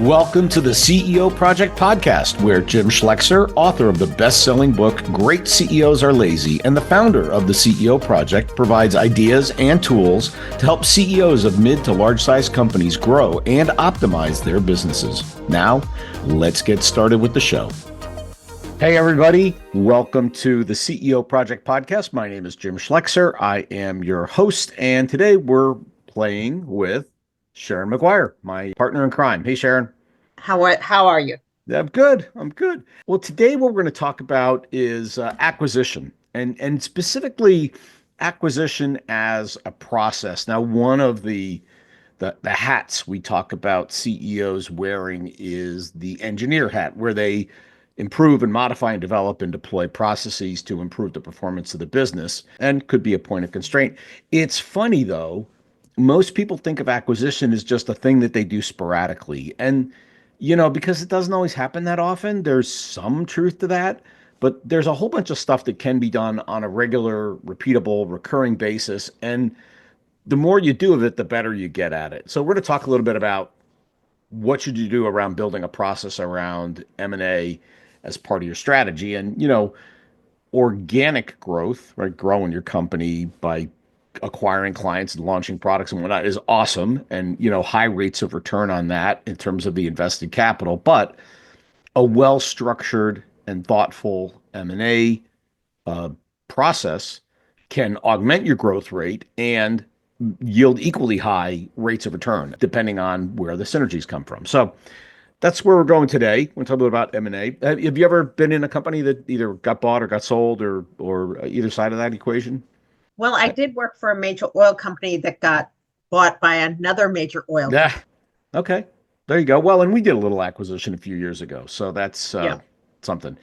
Welcome to the CEO Project Podcast, where Jim Schlexer, author of the best-selling book, Great CEOs Are Lazy, and the founder of the CEO Project, provides ideas and tools to help CEOs of mid to large-sized companies grow and optimize their businesses. Now, let's get started with the show. Hey, everybody. Welcome to the CEO Project Podcast. My name is Jim Schlexer. I am your host, and today we're playing with Sharon McGuire, my partner in crime. Hey, Sharon. How are you? I'm good. Well, today what we're going to talk about is acquisition and specifically acquisition as a process. Now, one of the hats we talk about CEOs wearing is the engineer hat, where they improve and modify and develop and deploy processes to improve the performance of the business and could be a point of constraint. It's funny, though. Most people think of acquisition as just a thing that they do sporadically. And, because it doesn't always happen that often, there's some truth to that. But there's a whole bunch of stuff that can be done on a regular, repeatable, recurring basis. And the more you do of it, the better you get at it. So we're going to talk a little bit about what should you do around building a process around M&A as part of your strategy. And, organic growth, right? Growing your company by acquiring clients and launching products and whatnot is awesome. And, high rates of return on that in terms of the invested capital, but a well-structured and thoughtful M&A process can augment your growth rate and yield equally high rates of return, depending on where the synergies come from. So that's where we're going today. We're talking about M&A. Have you ever been in a company that either got bought or got sold or either side of that equation? Well, I did work for a major oil company that got bought by another major oil company. Yeah. Okay. There you go. Well, and we did a little acquisition a few years ago, so that's something.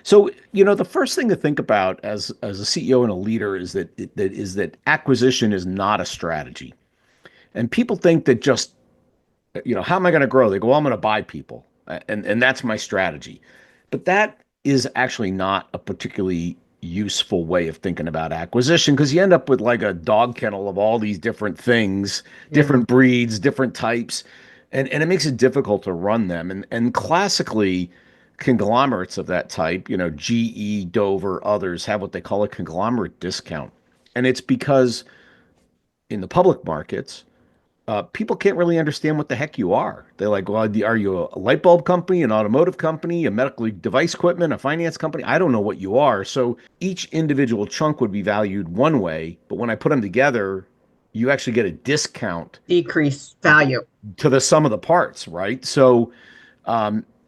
So, the first thing to think about as a CEO and a leader is that acquisition is not a strategy. And people think that just, how am I going to grow? They go, well, I'm going to buy people, and that's my strategy. But that is actually not a particularly useful way of thinking about acquisition, because you end up with like a dog kennel of all these different things, different breeds, different types, and it makes it difficult to run them. And classically, conglomerates of that type, GE, Dover, others have what they call a conglomerate discount. And it's because in the public markets, people can't really understand what the heck you are. They're like, well, are you a light bulb company, an automotive company, a medical device equipment, a finance company? I don't know what you are. So each individual chunk would be valued one way, but when I put them together, you actually get a discount. Decrease value. To the sum of the parts, right? So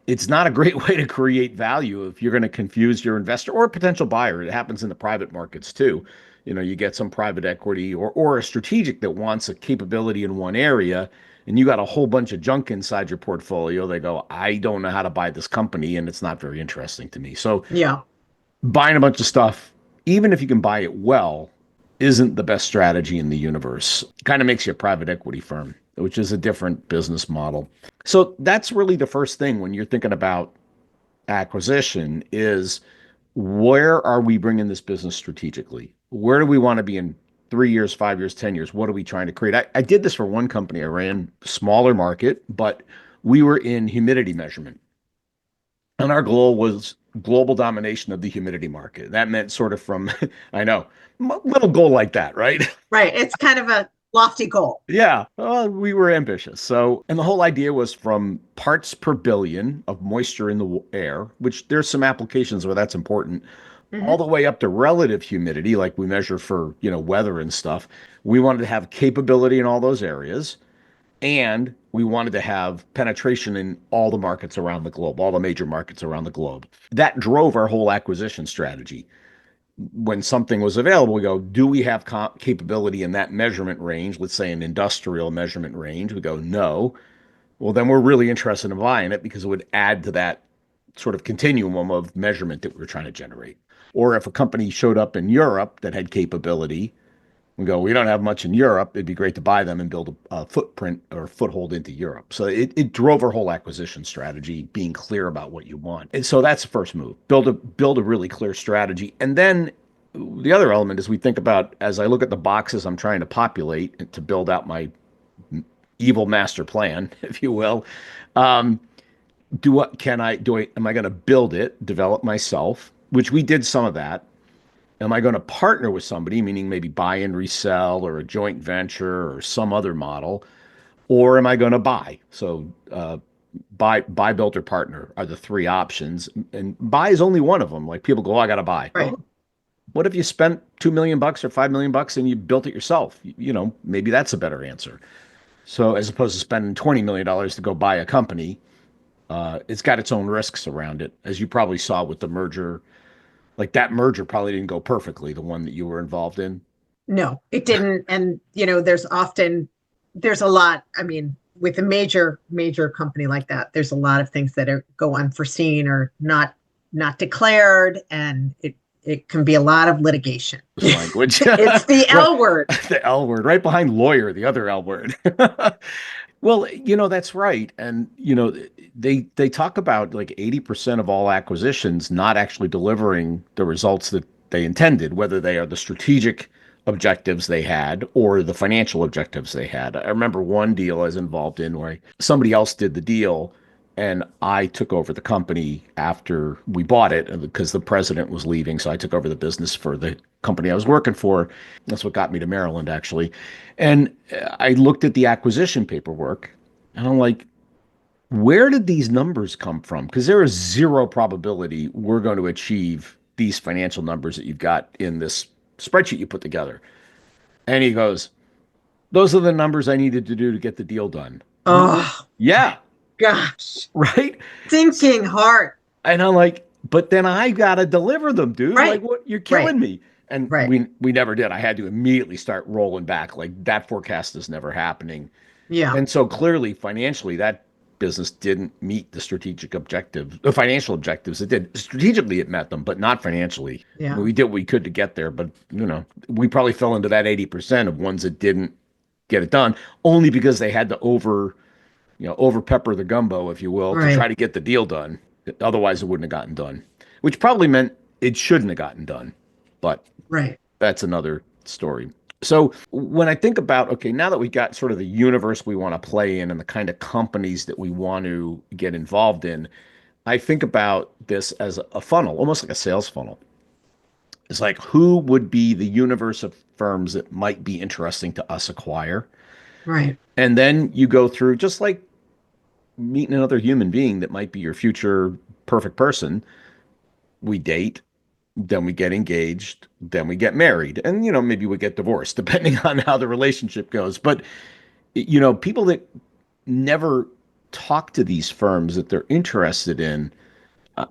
it's not a great way to create value if you're going to confuse your investor or a potential buyer. It happens in the private markets too. You get some private equity or a strategic that wants a capability in one area, and you got a whole bunch of junk inside your portfolio. They go, I don't know how to buy this company, and it's not very interesting to me. So buying a bunch of stuff, even if you can buy it well, isn't the best strategy in the universe. It kind of makes you a private equity firm, which is a different business model. So that's really the first thing when you're thinking about acquisition is, where are we bringing this business strategically? Where do we want to be in 3 years, 5 years, 10 years? What are we trying to create? I did this for one company. I ran smaller market, but we were in humidity measurement. And our goal was global domination of the humidity market. That meant sort of from, I know, little goal like that, right? Right. It's kind of a lofty goal. Yeah, we were ambitious. So, and the whole idea was from parts per billion of moisture in the air, which there's some applications where that's important, all the way up to relative humidity, like we measure for, weather and stuff. We wanted to have capability in all those areas, and we wanted to have penetration in all the markets around the globe, all the major markets around the globe. That drove our whole acquisition strategy. When something was available, we go, do we have capability in that measurement range? Let's say an industrial measurement range. We go, no. Well, then we're really interested in buying it because it would add to that sort of continuum of measurement that we were trying to generate. Or if a company showed up in Europe that had capability, we go, we don't have much in Europe. It'd be great to buy them and build a footprint or foothold into Europe. So it drove our whole acquisition strategy, being clear about what you want. And so that's the first move. Build a really clear strategy. And then the other element is we think about, as I look at the boxes I'm trying to populate to build out my evil master plan, if you will. Um, am I going to build it, develop myself, which we did some of that. Am I going to partner with somebody, meaning maybe buy and resell or a joint venture or some other model, or am I going to buy? So, buy, build, or partner are the three options, and buy is only one of them. Like people go, oh, I got to buy. Right. Well, what if you spent $2 million or $5 million and you built it yourself? Maybe that's a better answer. So as opposed to spending $20 million to go buy a company, it's got its own risks around it, as you probably saw with the merger. Like that merger probably didn't go perfectly, the one that you were involved in. No, it didn't. And, there's a lot. I mean, with a major company like that, there's a lot of things that go unforeseen or not declared. And it can be a lot of litigation. This language. It's the Right. L word. The L word, right behind lawyer, the other L word. Well, that's right. And, they talk about like 80% of all acquisitions not actually delivering the results that they intended, whether they are the strategic objectives they had or the financial objectives they had. I remember one deal I was involved in where somebody else did the deal and I took over the company after we bought it because the president was leaving. So I took over the business for the company I was working for. That's what got me to Maryland, actually. And I looked at the acquisition paperwork and I'm like, where did these numbers come from? Because there is zero probability we're going to achieve these financial numbers that you've got in this spreadsheet you put together. And he goes, those are the numbers I needed to do to get the deal done. Oh, Yeah. gosh. Right. Thinking hard. And I'm like, but then I gotta deliver them, dude. Right. Like, what? You're Right. killing me. And Right. we never did. I had to immediately start rolling back. Like that forecast is never happening. Yeah. And so clearly, financially, that business didn't meet the strategic objectives, the financial objectives. It did. Strategically, it met them, but not financially. Yeah. We did what we could to get there, but we probably fell into that 80% of ones that didn't get it done, only because they had to over pepper the gumbo, if you will, to Right. try to get the deal done. Otherwise, it wouldn't have gotten done, which probably meant it shouldn't have gotten done. But Right. that's another story. So when I think about, okay, now that we got sort of the universe we want to play in and the kind of companies that we want to get involved in, I think about this as a funnel, almost like a sales funnel. It's like, who would be the universe of firms that might be interesting to us acquire? Right. And then you go through, just like meeting another human being that might be your future perfect person. We date, then we get engaged, then we get married, and maybe we get divorced, depending on how the relationship goes. But people that never talk to these firms that they're interested in,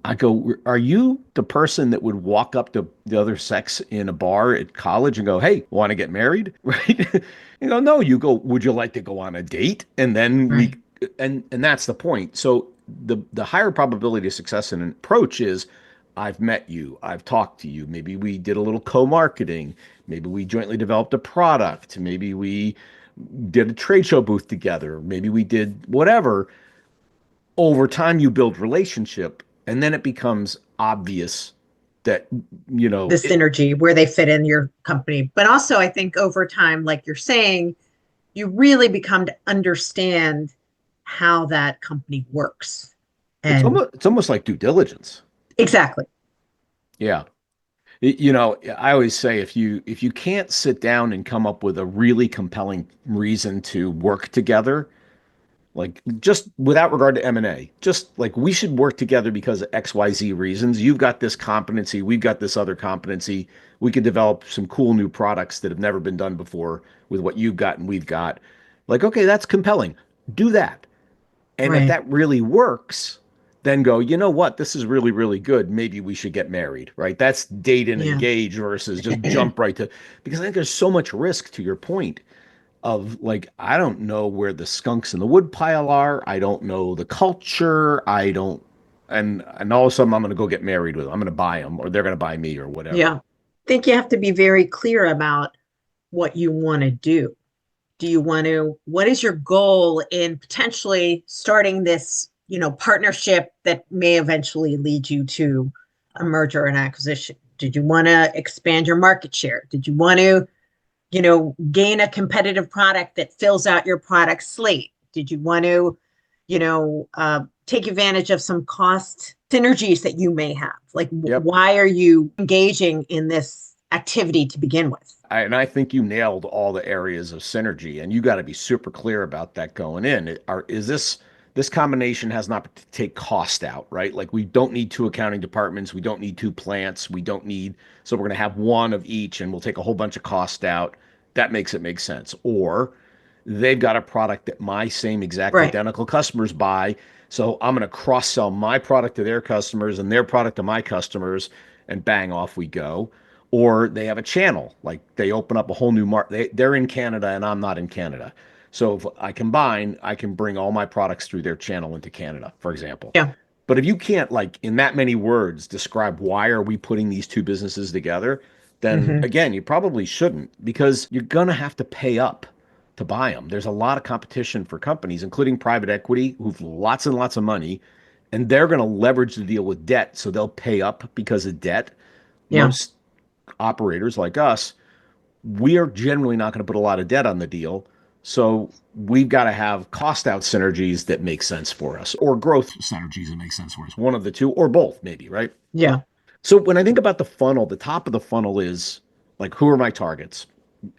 I go, are you the person that would walk up to the other sex in a bar at college and go, hey, want to get married? Right? No, you go, would you like to go on a date? And then Right. and that's the point. So the higher probability of success in an approach is I've met you, I've talked to you, maybe we did a little co-marketing, maybe we jointly developed a product, maybe we did a trade show booth together, maybe we did whatever. Over time you build relationship and then it becomes obvious that The synergy where they fit in your company. But also, I think over time, like you're saying, you really become to understand how that company works. And it's almost like due diligence. exactly. Yeah. I always say if you can't sit down and come up with a really compelling reason to work together, like just without regard to M&A, just like we should work together because of XYZ reasons. You've got this competency, we've got this other competency. We could develop some cool new products that have never been done before with what you've got and we've got. Like, okay, that's compelling. Do that. And if Right. that really works, then go, you know what? This is really, really good. Maybe we should get married, right? That's date and Yeah. engage versus just jump right to, because I think there's so much risk to your point of like, I don't know where the skunks in the woodpile are. I don't know the culture. I don't, and all of a sudden I'm going to go get married with them. I'm going to buy them or they're going to buy me or whatever. Yeah. I think you have to be very clear about what you want to do. What is your goal in potentially starting this, partnership that may eventually lead you to a merger and acquisition? Did you want to expand your market share? Did you want to gain a competitive product that fills out your product slate? Did you want to, take advantage of some cost synergies that you may have? Like, Yep. why are you engaging in this activity to begin with? And I think you nailed all the areas of synergy, and you got to be super clear about that going in. Is this combination has not to take cost out, right? Like we don't need two accounting departments, we don't need two plants, we don't need, so we're going to have one of each, and we'll take a whole bunch of cost out. That makes it make sense. Or they've got a product that my same exact Right. identical customers buy, so I'm going to cross sell my product to their customers and their product to my customers, and bang, off we go. Or they have a channel, like they open up a whole new market. They're in Canada and I'm not in Canada. So if I combine, I can bring all my products through their channel into Canada, for example. Yeah. But if you can't, like, in that many words, describe why are we putting these two businesses together, then Hmm. again, you probably shouldn't, because you're going to have to pay up to buy them. There's a lot of competition for companies, including private equity, who've lots and lots of money, and they're going to leverage the deal with debt. So they'll pay up because of debt. Yeah. Most operators like us, we are generally not going to put a lot of debt on the deal. So we've got to have cost out synergies that make sense for us, or growth synergies that make sense for us. One of the two, or both, maybe, right? Yeah. So when I think about the funnel, the top of the funnel is like, who are my targets?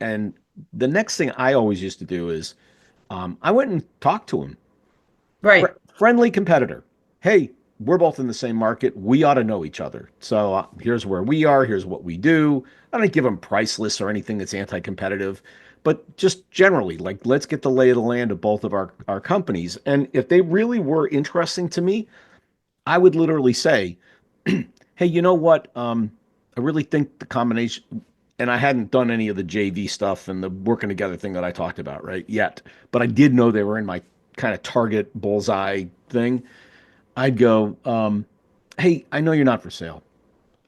And the next thing I always used to do is I went and talked to them. Right. Friendly competitor. Hey, we're both in the same market. We ought to know each other. So here's where we are. Here's what we do. I don't give them price lists or anything that's anti-competitive, but just generally, like, let's get the lay of the land of both of our companies. And if they really were interesting to me, I would literally say, hey, you know what? I really think the combination, and I hadn't done any of the JV stuff and the working together thing that I talked about, right, yet, but I did know they were in my kind of target bullseye thing. I'd go, hey, I know you're not for sale,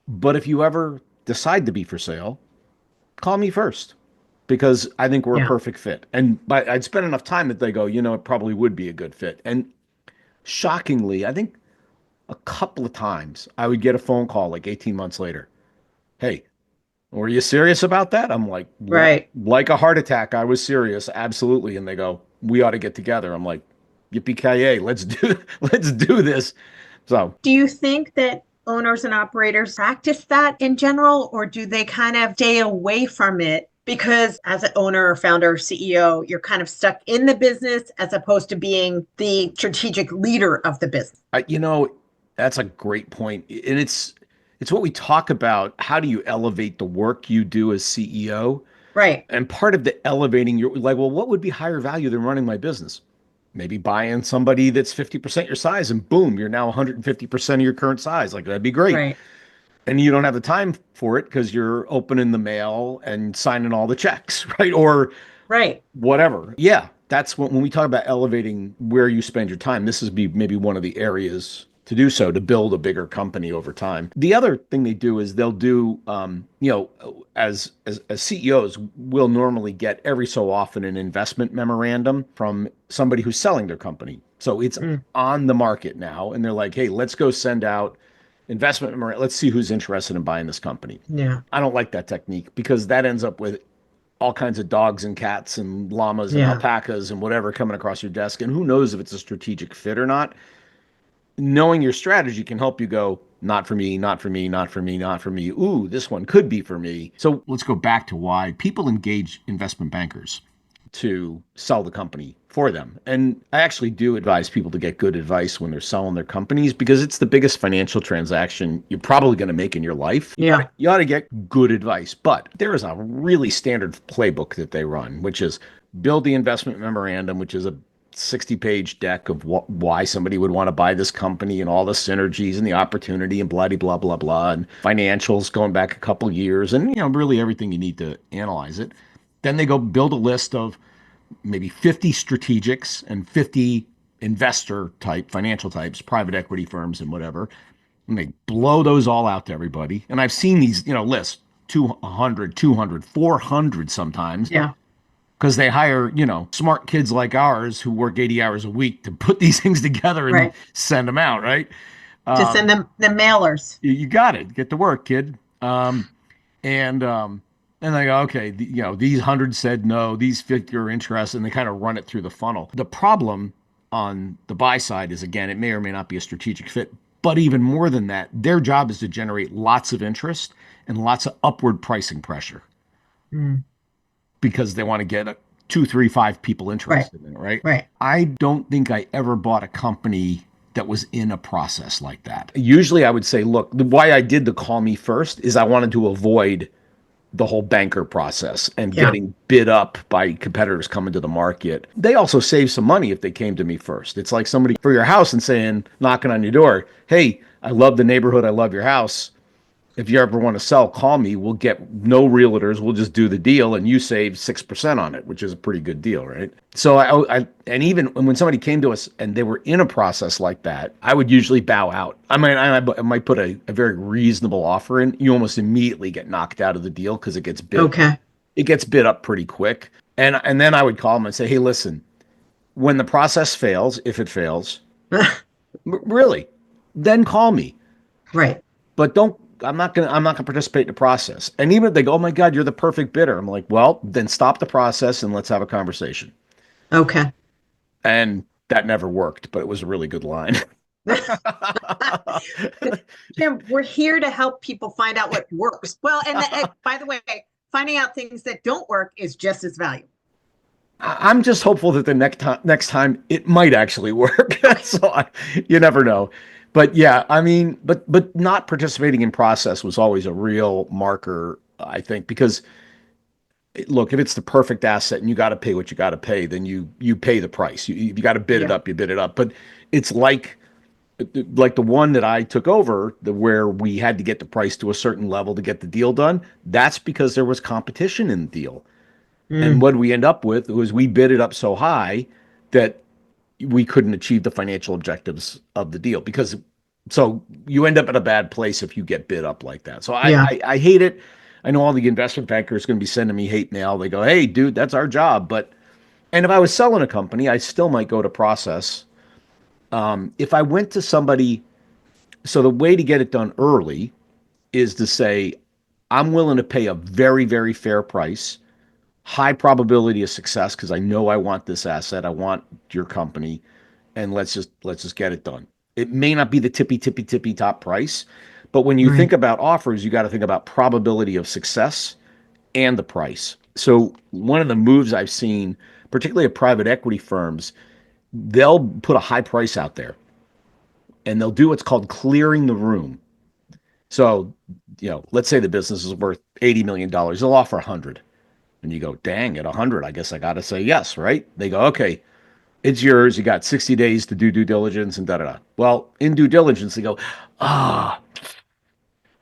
but if you ever decide to be for sale, call me first, because I think we're a Yeah. perfect fit. And I'd spend enough time that they go, it probably would be a good fit. And shockingly, I think a couple of times I would get a phone call like 18 months later. Hey, were you serious about that? I'm like, Right. like a heart attack. I was serious. Absolutely. And they go, we ought to get together. I'm like, yippee-ki-yay. Let's do this. So Do you think that owners and operators practice that in general, or do they kind of stay away from it? Because as an owner or founder or CEO, you're kind of stuck in the business as opposed to being the strategic leader of the business. I, that's a great point. And it's what we talk about. How do you elevate the work you do as CEO? Right. And part of the elevating, you're like, well, what would be higher value than running my business? Maybe buying somebody that's 50% your size, and boom, you're now 150% of your current size. Like, that'd be great. Right. And you don't have the time for it because you're opening the mail and signing all the checks, right? Or Right. whatever. Yeah, that's when we talk about elevating where you spend your time. This is maybe one of the areas to do so, to build a bigger company over time. The other thing they do is they'll do, as CEOs, will normally get every so often an investment memorandum from somebody who's selling their company. So it's Mm. on the market now, and they're like, hey, let's go send out investment memorandum. Let's see who's interested in buying this company. Yeah. I don't like that technique, because that ends up with all kinds of dogs and cats and llamas and Yeah. alpacas and whatever coming across your desk. And who knows if it's a strategic fit or not. Knowing your strategy can help you go, not for me, not for me, not for me, not for me. Ooh, this one could be for me. So let's go back to why people engage investment bankers to sell the company for them. And I actually do advise people to get good advice when they're selling their companies, because it's the biggest financial transaction you're probably going to make in your life. Yeah. You ought to get good advice. But there is a really standard playbook that they run, which is build the investment memorandum, which is a 60-page deck of why somebody would want to buy this company and all the synergies and the opportunity and blah, blah, blah, blah, and financials going back a couple of years, and, really everything you need to analyze it. Then they go build a list of maybe 50 strategics and 50 investor type financial types, private equity firms and whatever. And they blow those all out to everybody. And I've seen these, lists, 200, 200, 400 sometimes, Yeah. because they hire, smart kids like ours who work 80 hours a week to put these things together and Right. send them out, right? To send them the mailers. You got it. Get to work, kid. And And they go, okay, these 100 said no, these 50 are interested, and they kind of run it through the funnel. The problem on the buy side is, again, it may or may not be a strategic fit, but even more than that, their job is to generate lots of interest and lots of upward pricing pressure Mm. because they want to get two, three, five people Right. interested in it, right? Right. I don't think I ever bought a company that was in a process like that. Usually I would say, look, why I did the call me first is I wanted to avoid the whole banker process and Yeah. getting bid up by competitors coming to the market. They also save some money if they came to me first. It's like somebody for your house and saying, knocking on your door, hey, I love the neighborhood. I love your house. If you ever want to sell, call me. We'll get no realtors. We'll just do the deal and you save 6% on it, which is a pretty good deal, right? So and even when somebody came to us and they were in a process like that, I would usually bow out. I might put a very reasonable offer in. You almost immediately get knocked out of the deal because Okay. it gets bid up pretty quick. And then I would call them and say, hey, listen, when the process fails, if it fails, really, then call me. Right. But don't I'm not gonna participate in the process. And even if they go, oh my God, you're the perfect bidder. I'm like, well, then stop the process and let's have a conversation. Okay. And that never worked, but it was a really good line. Jim, we're here to help people find out what works. Well, and by the way, finding out things that don't work is just as valuable. I'm just hopeful that the next time it might actually work. You never know. But yeah, I mean, but not participating in process was always a real marker, I think, because look, if it's the perfect asset and you got to pay what you got to pay, then you pay the price. You got to bid it Yeah. up, you bid it up. But it's like the one that I took over, where we had to get the price to a certain level to get the deal done. That's because there was competition in the deal. And Mm. what we end up with was we bid it up so high that we couldn't achieve the financial objectives of the deal because so you end up in a bad place if you get bid up like that. So Yeah. I hate it. I know all the investment bankers going to be sending me hate mail. They go, hey, dude, that's our job. But and if I was selling a company, I still might go to process. If I went to somebody, so the way to get it done early is to say, I'm willing to pay a very, very fair price, high probability of success because I know I want this asset, I want your company, and let's just get it done. It may not be the tippy top price, but when you think Right. about offers, you got to think about probability of success and the price. So one of the moves I've seen, particularly at private equity firms, they'll put a high price out there and they'll do what's called clearing the room. So, let's say the business is worth $80 million. They'll offer 100. And you go, dang, at 100, I guess I got to say yes, right? They go, okay, it's yours. You got 60 days to do due diligence and da da da. Well, in due diligence, they go, ah,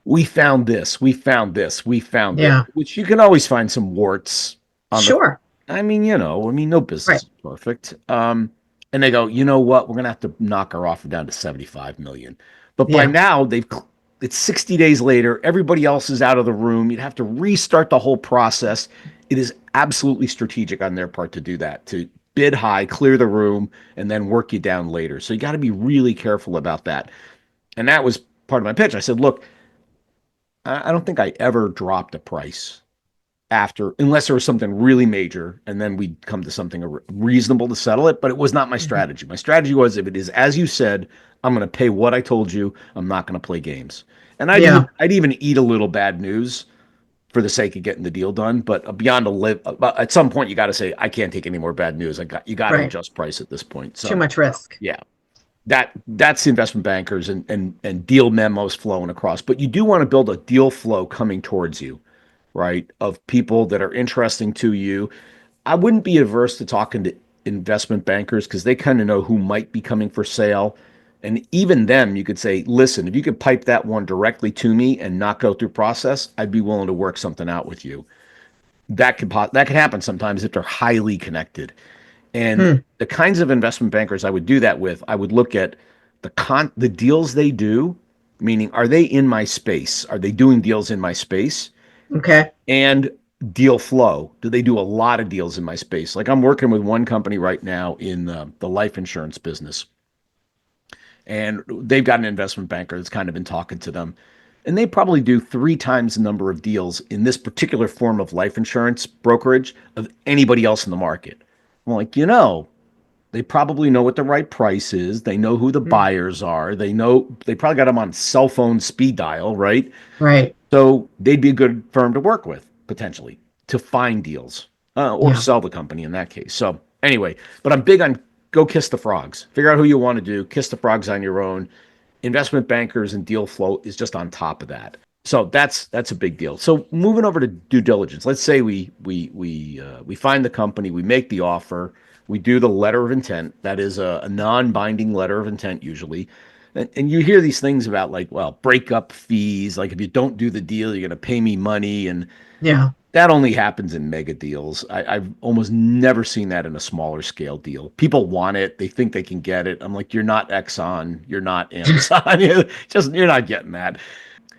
we found this, we found this, we found this, Yeah. which you can always find some warts on the. Sure. No business Right. is perfect. And they go, you know what? We're gonna have to knock our offer down to 75 million. But by Yeah. now it's 60 days later. Everybody else is out of the room. You'd have to restart the whole process. It is absolutely strategic on their part to do that, to bid high, clear the room, and then work you down later. So you got to be really careful about that. And that was part of my pitch. I said, look, I don't think I ever dropped a price after, unless there was something really major, and then we'd come to something reasonable to settle it. But it was not my Mhm. strategy. My strategy was, if it is as you said, I'm going to pay what I told you. I'm not going to play games. And Yeah. I'd even eat a little bad news for the sake of getting the deal done. But beyond a live, at some point you got to say, I can't take any more bad news. You got to Right. adjust price at this point. Too So much risk. yeah, that's the investment bankers and deal memos flowing across. But you do want to build a deal flow coming towards you, right? Of people that are interesting to you. I wouldn't be averse to talking to investment bankers because they kind of know who might be coming for sale. And even them, you could say, listen, if you could pipe that one directly to me and not go through process, I'd be willing to work something out with you. That could happen sometimes if they're highly connected. And Hmm. the kinds of investment bankers I would do that with, I would look at the deals they do, meaning are they in my space? Are they doing deals in my space? Okay. And deal flow. Do they do a lot of deals in my space? Like I'm working with one company right now in the life insurance business, and they've got an investment banker that's kind of been talking to them. And they probably do 3 times the number of deals in this particular form of life insurance brokerage of anybody else in the market. I'm like, they probably know what the right price is. They know who the Mm, buyers are. They probably got them on cell phone speed dial, right? right. So they'd be a good firm to work with potentially to find deals or Yeah. sell the company in that case. So anyway, but I'm big on go kiss the frogs. Figure out who you want to do. Kiss the frogs on your own. Investment bankers and deal flow is just on top of that. So that's a big deal. So moving over to due diligence. Let's say we find the company, we make the offer, we do the letter of intent. That is a non-binding letter of intent usually. And you hear these things about like, well, breakup fees. Like if you don't do the deal, you're going to pay me money, and Yeah. that only happens in mega deals. I've almost never seen that in a smaller scale deal. People want it. They think they can get it. I'm like, you're not Exxon. You're not Amazon. You're not getting that.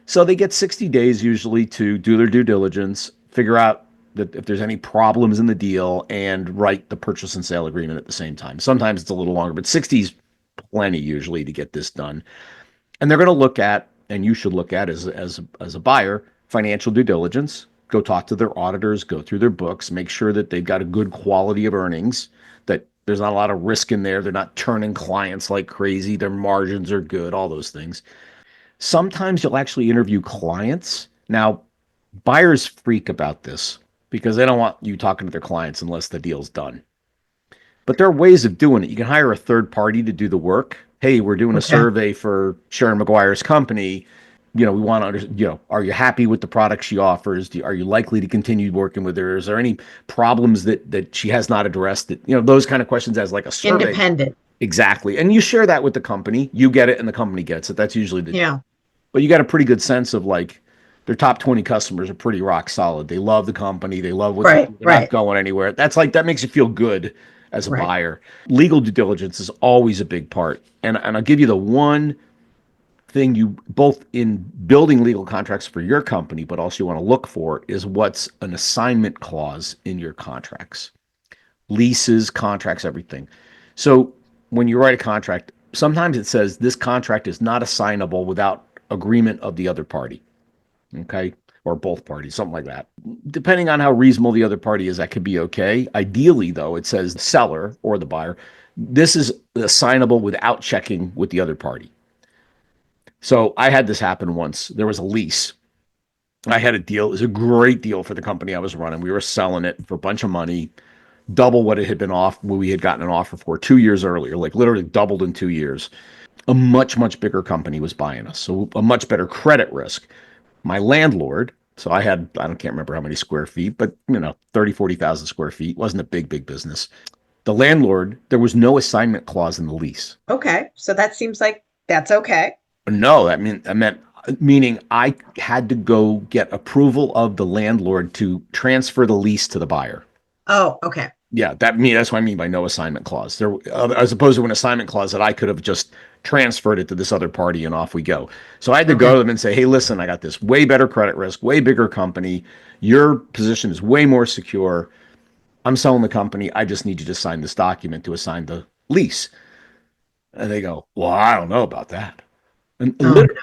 So they get 60 days usually to do their due diligence, figure out that if there's any problems in the deal, and write the purchase and sale agreement at the same time. Sometimes it's a little longer, but 60 is plenty usually to get this done. And they're going to look at, and you should look at as a buyer, financial due diligence. Go talk to their auditors, go through their books, make sure that they've got a good quality of earnings, that there's not a lot of risk in there. They're not churning clients like crazy. Their margins are good, all those things. Sometimes you'll actually interview clients. Now, buyers freak about this because they don't want you talking to their clients unless the deal's done. But there are ways of doing it. You can hire a third party to do the work. Hey, we're doing a Okay. survey for Sharon McGuire's company. We want to understand, are you happy with the product she offers? Are you likely to continue working with her? Is there any problems that she has not addressed? Those kind of questions as like a survey. Independent. Exactly. And you share that with the company. You get it and the company gets it. That's usually Yeah. but you got a pretty good sense of like their top 20 customers are pretty rock solid. They love the company. They love what they Right. do. They're not Right. going anywhere. That makes you feel good as a Right. buyer. Legal due diligence is always a big part. And I'll give you the one thing you both in building legal contracts for your company, but also you want to look for is what's an assignment clause in your contracts, leases, contracts, everything. So when you write a contract, sometimes it says this contract is not assignable without agreement of the other party. Okay. Or both parties, something like that. Depending on how reasonable the other party is, that could be okay. Ideally, though, it says the seller or the buyer, this is assignable without checking with the other party. So I had this happen once. There was a lease. I had a deal. It was a great deal for the company I was running. We were selling it for a bunch of money, double what it had been off, what we had gotten an offer for 2 years earlier, like literally doubled in 2 years. A much, much bigger company was buying us. So a much better credit risk. My landlord, so I can't remember how many square feet, but 30, 40,000 square feet. Wasn't a big business. The landlord, there was no assignment clause in the lease. Okay. So that seems like that's okay. No, meaning I had to go get approval of the landlord to transfer the lease to the buyer. Oh, okay. Yeah, that's what I mean by no assignment clause. There, as opposed to an assignment clause that I could have just transferred it to this other party and off we go. So I had to go Okay. to them and say, "Hey, listen, I got this way better credit risk, way bigger company. Your position is way more secure. I'm selling the company. I just need you to sign this document to assign the lease." And they go, "Well, I don't know about that." And Oh, literally,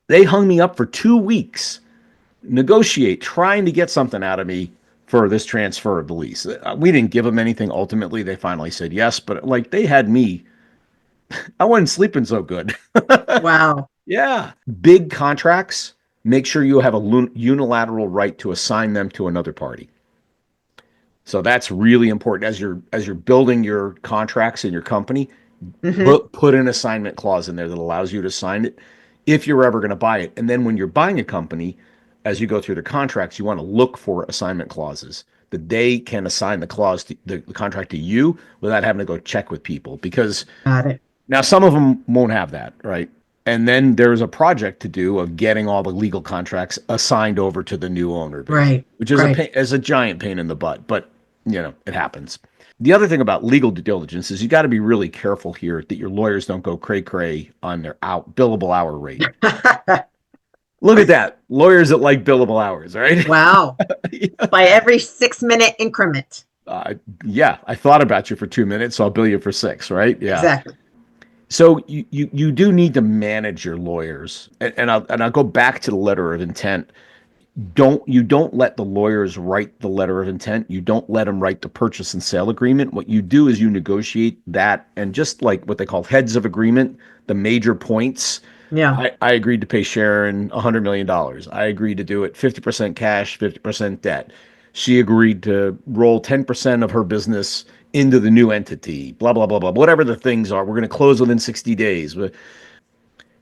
they hung me up for 2 weeks, negotiate, trying to get something out of me for this transfer of the lease. We didn't give them anything. Ultimately, they finally said yes, but like they had me, I wasn't sleeping so good. wow. Yeah. Big contracts, make sure you have a unilateral right to assign them to another party. So that's really important as you're building your contracts in your company. Hmm. Put an assignment clause in there that allows you to sign it if you're ever going to buy it. And then when you're buying a company, as you go through the contracts, you want to look for assignment clauses that they can assign the contract to you without having to go check with people. Because Got it. now some of them won't have that, right? And then there's a project to do of getting all the legal contracts assigned over to the new owner, basically, Right. which is Right. is a giant pain in the butt, but it happens. The other thing about legal due diligence is you got to be really careful here that your lawyers don't go cray cray on their billable hour rate. Look at that. Lawyers that like billable hours, right? Wow. By every 6 minute increment. uh, yeah, I thought about you for 2 minutes, so I'll bill you for six, right? Yeah. Exactly. So you do need to manage your lawyers, and I'll go back to the letter of intent. Don't let the lawyers write the letter of intent. You don't let them write the purchase and sale agreement. What you do is you negotiate that, and just like what they call heads of agreement, the major points. Yeah. I agreed to pay Sharon $100 million. I agreed to do it 50% cash, 50% debt. She agreed to roll 10% of her business into the new entity, blah, blah, blah, blah, whatever the things are. We're going to close within 60 days.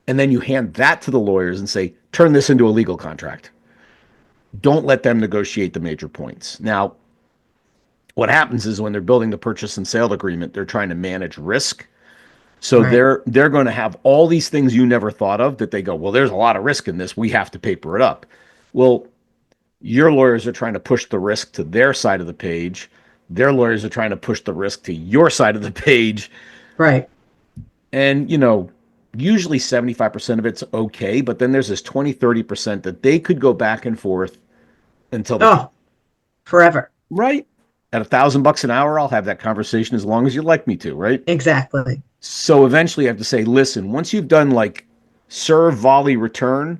And then you hand that to the lawyers and say, turn this into a legal contract. Don't let them negotiate the major points. Now, what happens is when they're building the purchase and sale agreement, they're trying to manage risk. So Right. they're going to have all these things you never thought of that they go, well, there's a lot of risk in this. We have to paper it up. Well, your lawyers are trying to push the risk to their side of the page. Their lawyers are trying to push the risk to your side of the page. Right. And, usually 75% of it's okay, but then there's this 20-30% that they could go back and forth until the Oh, forever. right at $1,000 an hour. I'll have that conversation as long as you'd like me to, right? Exactly. So eventually I have to say, listen, once you've done like serve, volley, return,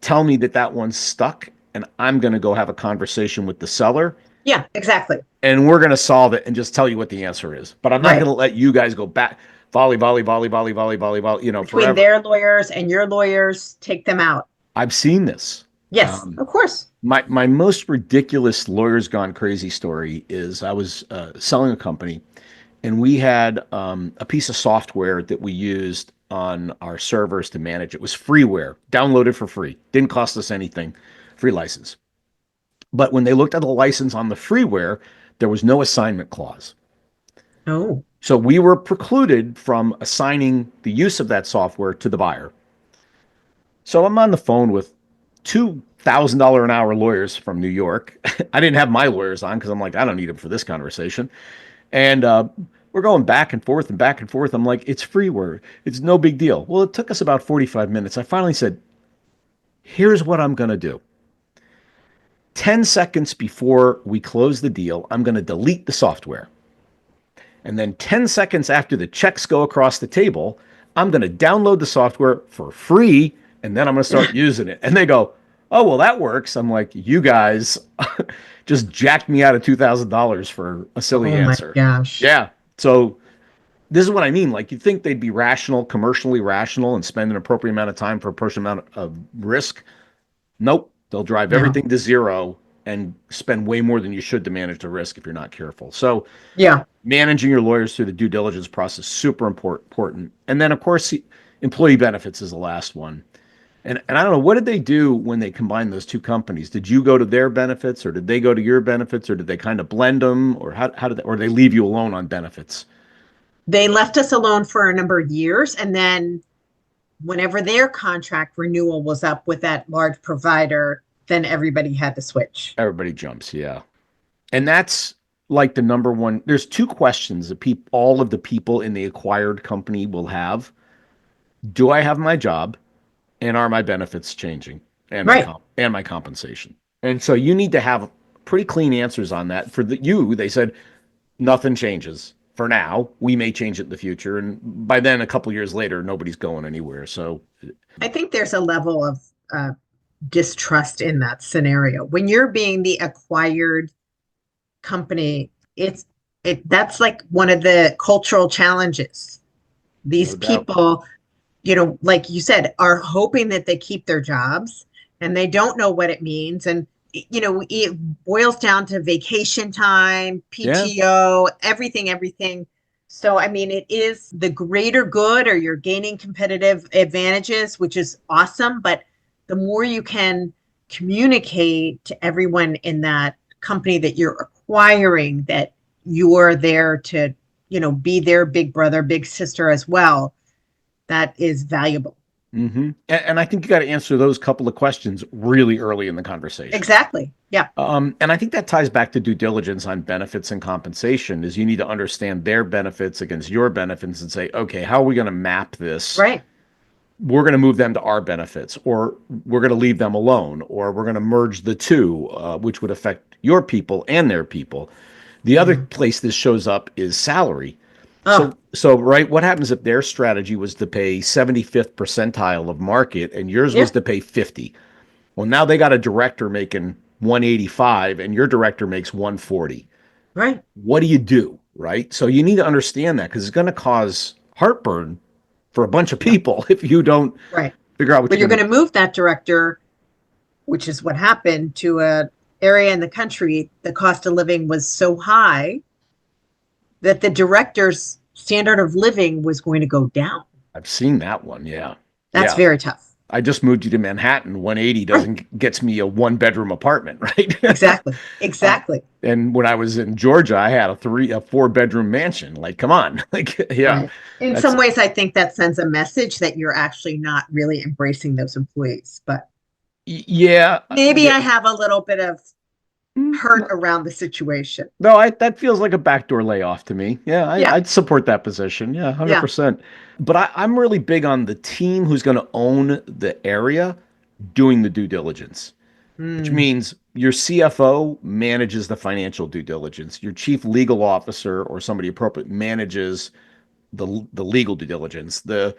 tell me that one's stuck, and I'm going to go have a conversation with the seller, Yeah, exactly. and we're going to solve it and just tell you what the answer is. But I'm not going Right. to let you guys go back volley, volley, volley, volley, volley, volley, volley, Between forever. their lawyers and your lawyers, take them out. I've seen this. Yes, of course. My most ridiculous lawyers gone crazy story is I was selling a company, and we had a piece of software that we used on our servers to manage. It was freeware, downloaded for free, didn't cost us anything, free license. But when they looked at the license on the freeware, there was no assignment clause. Oh, So we were precluded from assigning the use of that software to the buyer. So I'm on the phone with $2,000 an hour lawyers from New York. I didn't have my lawyers on because I'm like, I don't need them for this conversation. And we're going back and forth and back and forth. I'm like, it's freeware. It's no big deal. Well, it took us about 45 minutes. I finally said, here's what I'm going to do. 10 seconds before we close the deal, I'm going to delete the software. And then 10 seconds after the checks go across the table, I'm going to download the software for free, and then I'm going to start using it. And they go, oh, well, that works. I'm like, you guys just jacked me out of $2,000 for a silly oh my answer. gosh. Yeah. So this is what I mean. Like, you'd think they'd be rational, commercially rational, and spend an appropriate amount of time for a appropriate amount of risk. Nope. They'll drive No. everything to zero and spend way more than you should to manage the risk if you're not careful. So Yeah. managing your lawyers through the due diligence process, super important. And then, of course, employee benefits is the last one. And I don't know, what did they do when they combined those two companies? Did you go to their benefits, or did they go to your benefits, or did they kind of blend them, or how did they, or they leave you alone on benefits? They left us alone for a number of years. And then whenever their contract renewal was up with that large provider, then everybody had to switch. Everybody jumps, yeah. And that's like the number one. There's two questions that all of the people in the acquired company will have. Do I have my job? And are my benefits changing, and Right. my compensation? And so you need to have pretty clean answers on that. They said nothing changes for now. We may change it in the future, and by then, a couple years later, nobody's going anywhere. So I think there's a level of distrust in that scenario. When you're being the acquired company, that's like one of the cultural challenges. These no doubt. people, like you said, are hoping that they keep their jobs, and they don't know what it means. And, it boils down to vacation time, Yeah. PTO, everything. So, I mean, it is the greater good, or you're gaining competitive advantages, which is awesome. But the more you can communicate to everyone in that company that you're acquiring, that you're there to, be their big brother, big sister as well, that is valuable. And I think you got to answer those couple of questions really early in the conversation. Exactly. Yeah. And I think that ties back to due diligence on benefits and compensation. Is you need to understand their benefits against your benefits and say, okay, how are we going to map this? Right. We're going to move them to our benefits, or we're going to leave them alone, or we're going to merge the two, which would affect your people and their people. The other Yeah. place this shows up is salary. Oh, Right, what happens if their strategy was to pay 75th percentile of market and yours was yeah, to pay 50? Well, now they got a director making 185 and your director makes 140. right, What do you do? Right. So you need to understand that because it's going to cause heartburn for a bunch of yeah, people if you don't right. figure out what But you're you're going going to to move that director, which is what happened, to a area in the country. The cost of living was so high that the director's standard of living was going to go down. I've seen that one. Yeah. That's Yeah. very tough. I just moved you to Manhattan. 180 Right. doesn't gets me a one bedroom apartment, right? Exactly. uh, Exactly. and when I was in Georgia, I had a 4 bedroom mansion. Like, come on. Like, yeah. Right. In That's some ways, I think that sends a message that you're actually not really embracing those employees. But yeah. maybe Yeah. I have a little bit of hurt No, around the situation. no, that feels like a backdoor layoff to me. Yeah, Yeah. I'd support that position. Yeah, Yeah. 100%. But I'm really big on the team who's going to own the area doing the due diligence, which Mm, means your CFO manages the financial due diligence. Your chief legal officer or somebody appropriate manages the legal due diligence. The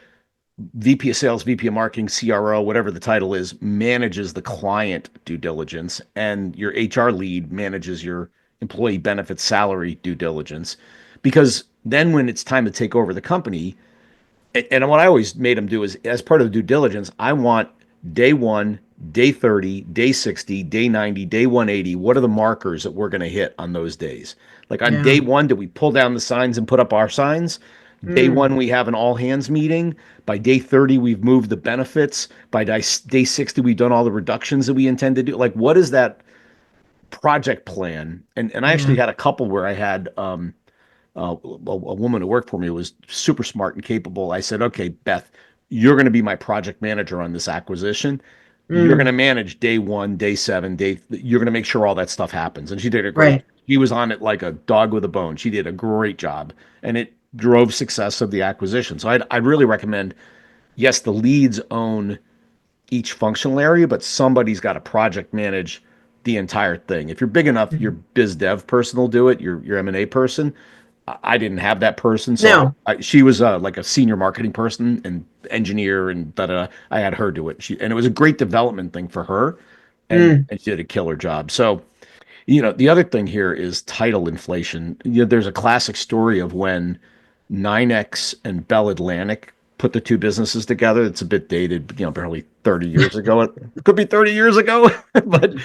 VP of sales, VP of marketing, CRO, whatever the title is, manages the client due diligence, and your HR lead manages your employee benefits salary due diligence. Because then when it's time to take over the company, and what I always made them do is, as part of the due diligence, I want day one, day 30, day 60, day 90, day 180. What are the markers that we're going to hit on those days? Like on yeah. day one, do we pull down the signs and put up our signs? Day Mm, one, we have an all hands meeting. By day 30, we've moved the benefits. By day 60, we've done all the reductions that we intend to do. Like, what is that project plan? And I actually yeah. had a couple where I had a woman who worked for me who was super smart and capable. I said, okay, Beth, you're going to be my project manager on this acquisition. You're going Mm, to manage day one, day seven, you're going to make sure all that stuff happens. And she did a great, right. she was on it like a dog with a bone. She did a great job and it drove success of the acquisition. So I'd really recommend, yes, the leads own each functional area, but somebody's got to project manage the entire thing. If you're big enough, your Mhm. biz dev person will do it, your M&A person. I didn't have that person, so No. she was like a senior marketing person and engineer and da da. I had her do it. And it was a great development thing for her, Mm, and she did a killer job. So the other thing here is title inflation. There's a classic story of when NYNEX and Bell Atlantic put the two businesses together. It's a bit dated, barely 30 years ago. It could be 30 years ago, but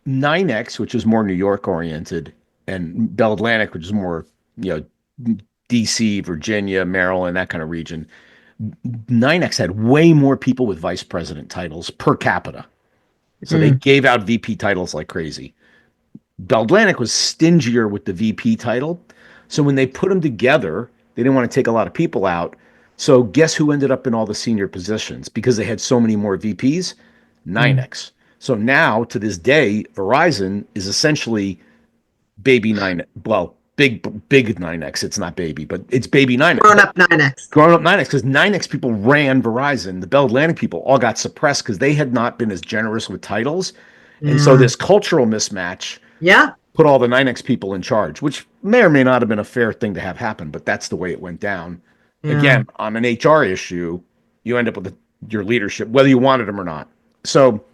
NYNEX, which is more New York oriented, and Bell Atlantic, which is more, DC, Virginia, Maryland, that kind of region. NYNEX had way more people with vice president titles per capita. So they mm, gave out VP titles like crazy. Bell Atlantic was stingier with the VP title. So when they put them together, they didn't want to take a lot of people out. So guess who ended up in all the senior positions because they had so many more VPs? mm. NYNEX. So now to this day, Verizon is essentially baby nine. Well, big NYNEX. It's not baby, but it's baby NYNEX. Grown But up 9X. growing up NYNEX, because NYNEX people ran Verizon, the Bell Atlantic people all got suppressed because they had not been as generous with titles. And so Yeah. this cultural mismatch Yeah. put all the NYNEX people in charge, which may or may not have been a fair thing to have happen, but that's the way it went down. Yeah. Again, on an HR issue, you end up with your leadership, whether you wanted them or not. So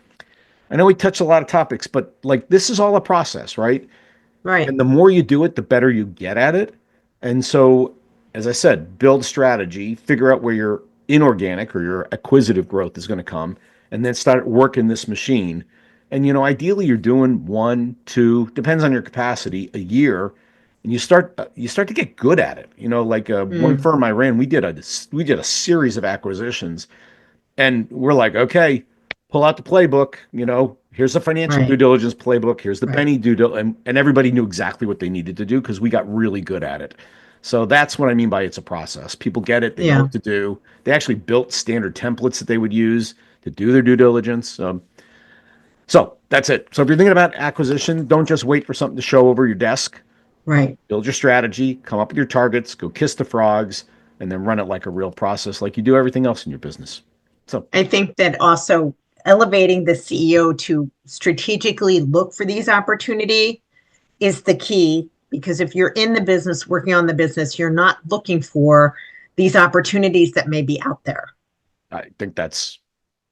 I know we touched a lot of topics, but like this is all a process, right? Right. And the more you do it, the better you get at it. And so, as I said, build strategy, figure out where your inorganic or your acquisitive growth is going to come, and then start working this machine. And ideally, you're doing one, two, depends on your capacity, a year, and you start to get good at it. Like one Mm, firm I ran, we did a series of acquisitions, and we're like, okay, pull out the playbook. Here's the financial due right. diligence playbook. Here's the Right. Benny due diligence. And everybody knew exactly what they needed to do because we got really good at it. So that's what I mean by it's a process. People get it. They know Yeah. what to do. They actually built standard templates that they would use to do their due diligence. So that's it. So if you're thinking about acquisition, don't just wait for something to show over your desk. Right. Build your strategy, come up with your targets, go kiss the frogs, and then run it like a real process, like you do everything else in your business. So I think that also elevating the CEO to strategically look for these opportunity is the key because if you're in the business, working on the business, you're not looking for these opportunities that may be out there. I think that's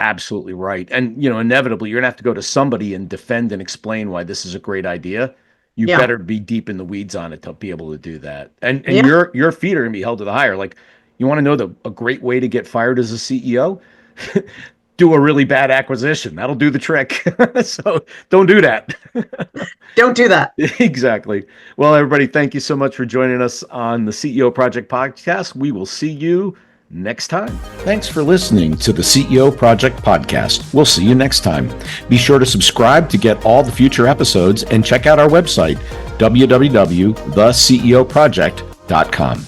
absolutely right. And, inevitably, you're going to have to go to somebody and defend and explain why this is a great idea. You Yeah. better be deep in the weeds on it to be able to do that. And Yeah. your feet are going to be held to the higher. Like, you want to know a great way to get fired as a CEO? Do a really bad acquisition. That'll do the trick. So don't do that. Don't do that. Exactly. Well, everybody, thank you so much for joining us on the CEO Project Podcast. We will see you next time. Thanks for listening to the CEO Project Podcast. We'll see you next time. Be sure to subscribe to get all the future episodes and check out our website, www.theceoproject.com.